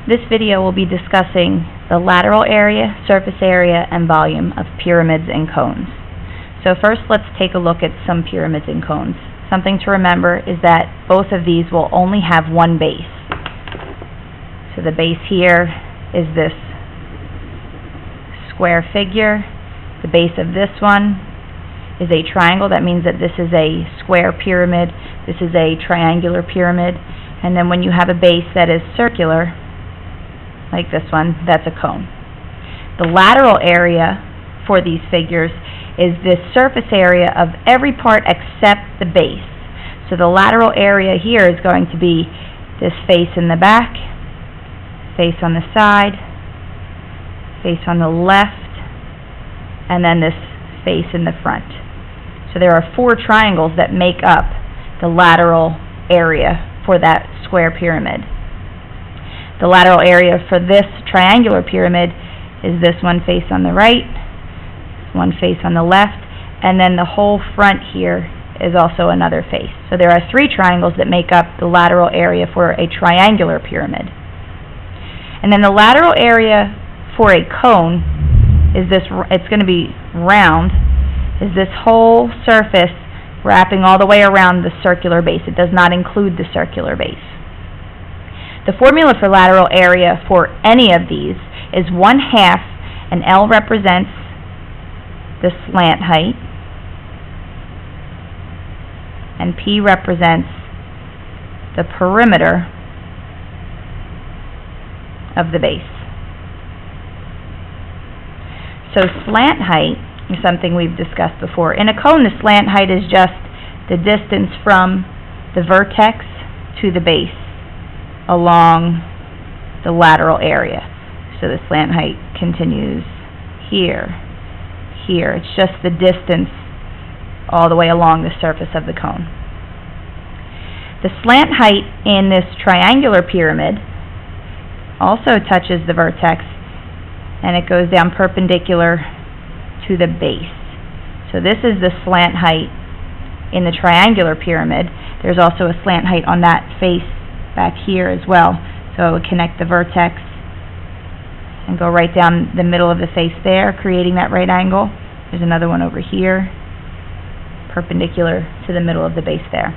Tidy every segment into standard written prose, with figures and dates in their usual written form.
This video will be discussing the lateral area, surface area, and volume of pyramids and cones. So first, let's take a look at some pyramids and cones. Something to remember is that both of these will only have one base. So the base here is this square figure. The base of this one is a triangle. That means that this is a square pyramid. This is a triangular pyramid. And then when you have a base that is circular, like this one, that's a cone. The lateral area for these figures is the surface area of every part except the base. So the lateral area here is going to be this face in the back, face on the side, face on the left, and then this face in the front. So there are 4 triangles that make up the lateral area for that square pyramid. The lateral area for this triangular pyramid is this one face on the right, one face on the left, and then the whole front here is also another face. So there are 3 triangles that make up the lateral area for a triangular pyramid. And then the lateral area for a cone is this, it's going to be round, is this whole surface wrapping all the way around the circular base. It does not include the circular base. The formula for lateral area for any of these is 1/2, and L represents the slant height, and P represents the perimeter of the base. So slant height is something we've discussed before. In a cone, the slant height is just the distance from the vertex to the base along the lateral area. So the slant height continues here, here. It's just the distance all the way along the surface of the cone. The slant height in this triangular pyramid also touches the vertex, and it goes down perpendicular to the base. So this is the slant height in the triangular pyramid. There's also a slant height on that face back here as well. So it would connect the vertex and go right down the middle of the face there, creating that right angle. There's another one over here, perpendicular to the middle of the base there.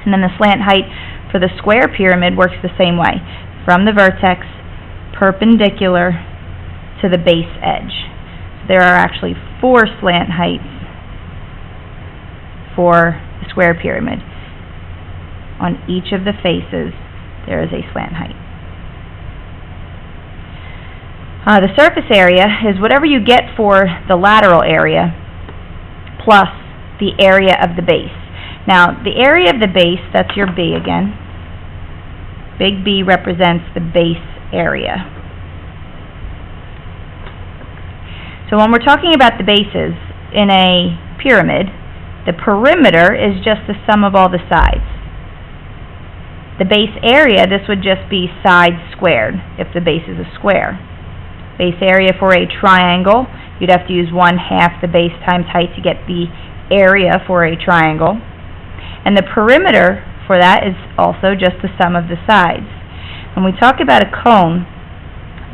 And then the slant height for the square pyramid works the same way. From the vertex, perpendicular to the base edge. So there are actually 4 slant heights for the square pyramid. On each of the faces, there is a slant height. The surface area is whatever you get for the lateral area plus the area of the base. Now, the area of the base, that's your B again. Big B represents the base area. So when we're talking about the bases in a pyramid, the perimeter is just the sum of all the sides. The base area, this would just be sides squared if the base is a square. Base area for a triangle, you'd have to use 1/2 the base times height to get the area for a triangle. And the perimeter for that is also just the sum of the sides. When we talk about a cone,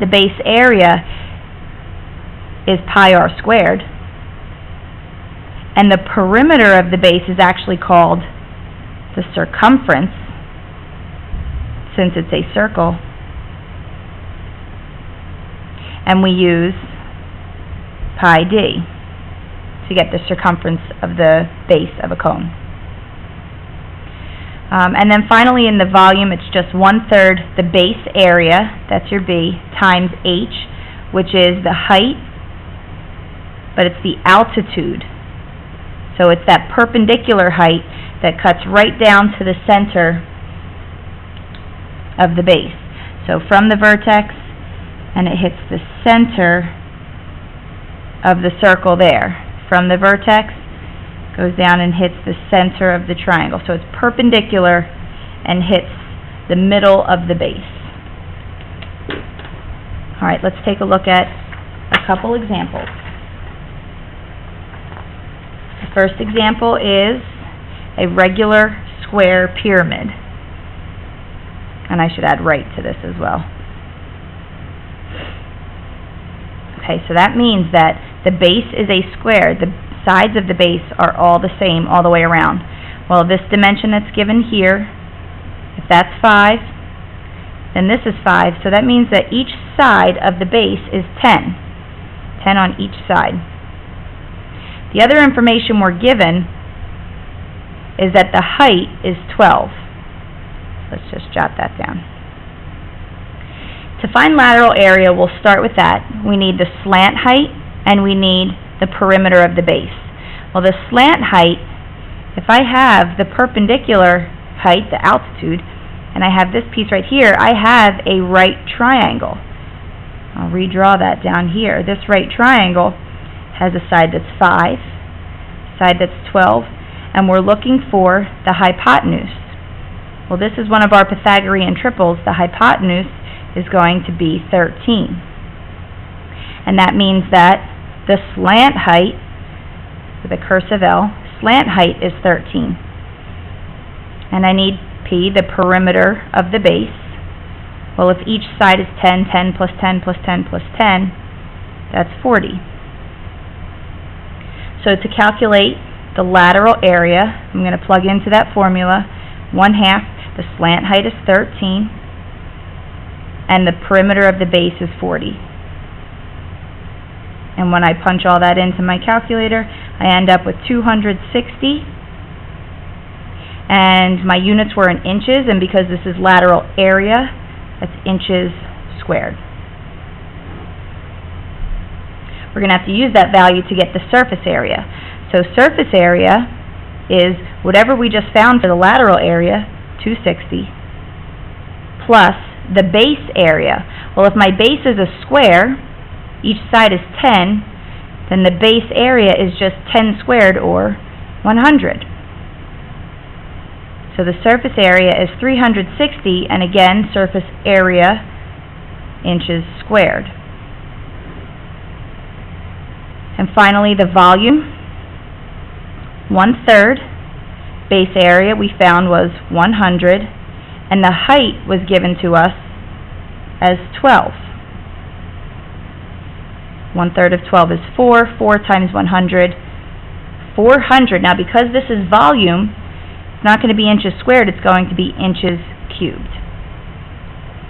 the base area is pi r squared, and the perimeter of the base is actually called the circumference, since it's a circle, and we use pi d to get the circumference of the base of a cone. And then finally in the volume, it's just 1/3 the base area, that's your B, times h, which is the height, but it's the altitude. So it's that perpendicular height that cuts right down to the center of the base. So from the vertex, and it hits the center of the circle there. From the vertex, goes down and hits the center of the triangle. So it's perpendicular and hits the middle of the base. Alright, let's take a look at a couple examples. The first example is a regular square pyramid. And I should add right to this as well. Okay, so that means that the base is a square. The sides of the base are all the same all the way around. Well, this dimension that's given here, if that's 5, then this is 5, so that means that each side of the base is 10. 10 on each side. The other information we're given is that the height is 12. Let's just jot that down. To find lateral area, we'll start with that. We need the slant height and we need the perimeter of the base. Well, the slant height, if I have the perpendicular height, the altitude, and I have this piece right here, I have a right triangle. I'll redraw that down here. This right triangle has a side that's 5, side that's 12, and we're looking for the hypotenuse. Well, this is one of our Pythagorean triples. The hypotenuse is going to be 13. And that means that the slant height, with a cursive L, slant height is 13. And I need P, the perimeter of the base. Well, if each side is 10, 10 plus 10 plus 10 plus 10, that's 40. So to calculate the lateral area, I'm going to plug into that formula, 1/2, the slant height is 13, and the perimeter of the base is 40. And when I punch all that into my calculator, I end up with 260. And my units were in inches, and because this is lateral area, that's inches squared. We're going to have to use that value to get the surface area. So surface area is whatever we just found for the lateral area, 260, plus the base area. Well, if my base is a square, each side is 10, then the base area is just 10 squared, or 100. So the surface area is 360, and again, surface area, inches squared. And finally, the volume, 1/3. Base area we found was 100, and the height was given to us as 12. 1/3 of 12 is 4. 4 times 100, 400. Now, because this is volume, it's not going to be inches squared, it's going to be inches cubed.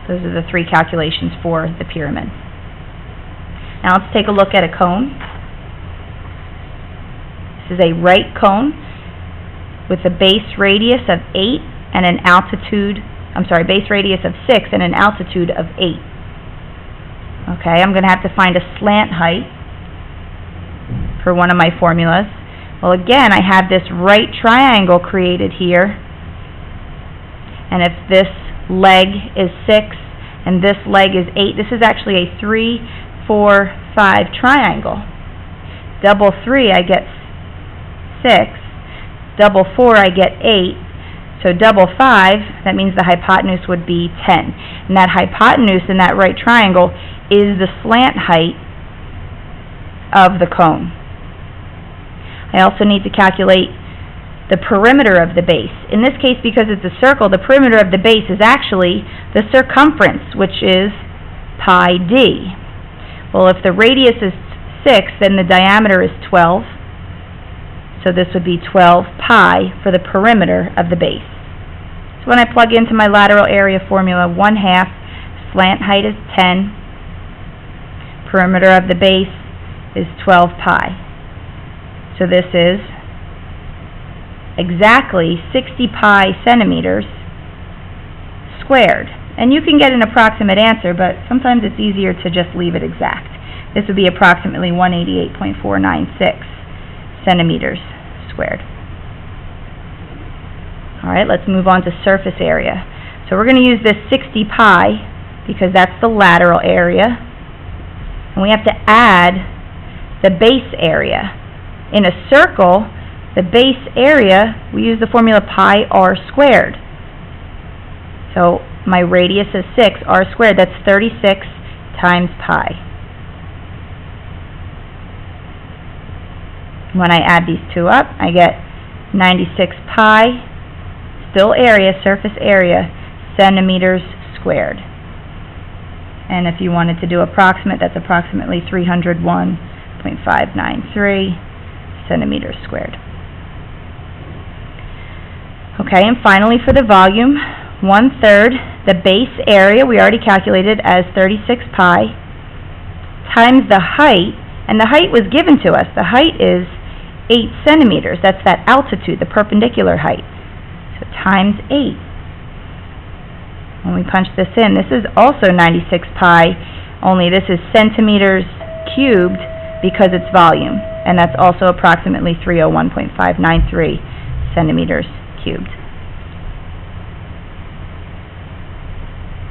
Those are the 3 calculations for the pyramid. Now let's take a look at a cone. This is a right cone with a base radius of 8 and an altitude, base radius of 6 and an altitude of 8. Okay, I'm going to have to find a slant height for one of my formulas. Well, again, I have this right triangle created here, and if this leg is 6 and this leg is 8, this is actually a 3, 4, 5 triangle. Double 3, I get 6. Double 4, I get 8. So double 5, that means the hypotenuse would be 10. And that hypotenuse in that right triangle is the slant height of the cone. I also need to calculate the perimeter of the base. In this case, because it's a circle, the perimeter of the base is actually the circumference, which is pi d. Well, if the radius is 6, then the diameter is 12. So this would be 12 pi for the perimeter of the base. So when I plug into my lateral area formula, 1/2, slant height is 10, perimeter of the base is 12 pi. So this is exactly 60 pi centimeters squared. And you can get an approximate answer, but sometimes it's easier to just leave it exact. This would be approximately 188.496 centimeters squared. Alright, let's move on to surface area. So we're going to use this 60 pi because that's the lateral area. And we have to add the base area. In a circle, the base area, we use the formula pi r squared. So my radius is 6, r squared, that's 36 times pi. When I add these two up, I get 96 pi, still area, surface area, centimeters squared. And if you wanted to do approximate, that's approximately 301.593 centimeters squared. Okay, and finally for the volume, 1/3 the base area we already calculated as 36 pi times the height, and the height was given to us. The height is 8 centimeters. That's that altitude, the perpendicular height. So times 8. When we punch this in, this is also 96 pi, only this is centimeters cubed because it's volume, and that's also approximately 301.593 centimeters cubed.